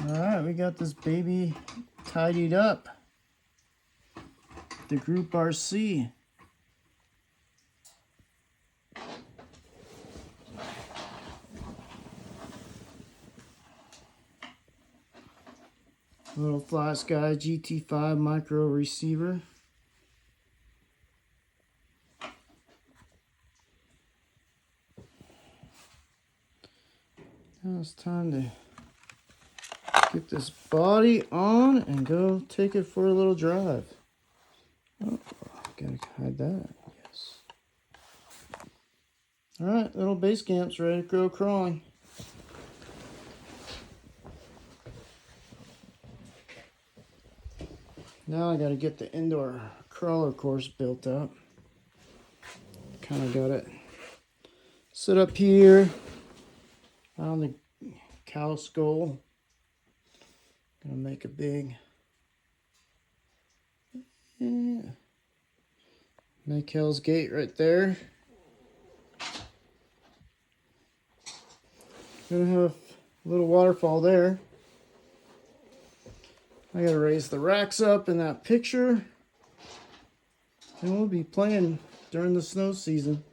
Alright, we got this baby tidied up. The GoupRc. Little Fly Sky GT5 micro receiver. Now it's time to get this body on and go take it for a little drive. Oh, gotta hide that. Yes. Alright, little base camp's ready to go crawling. Now I gotta get the indoor crawler course built up. Kind of got it set up here on the cow skull. Gonna make a big, make Hell's Gate right there. Gonna have a little waterfall there. I gotta raise the racks up in that picture. And we'll be playing during the snow season.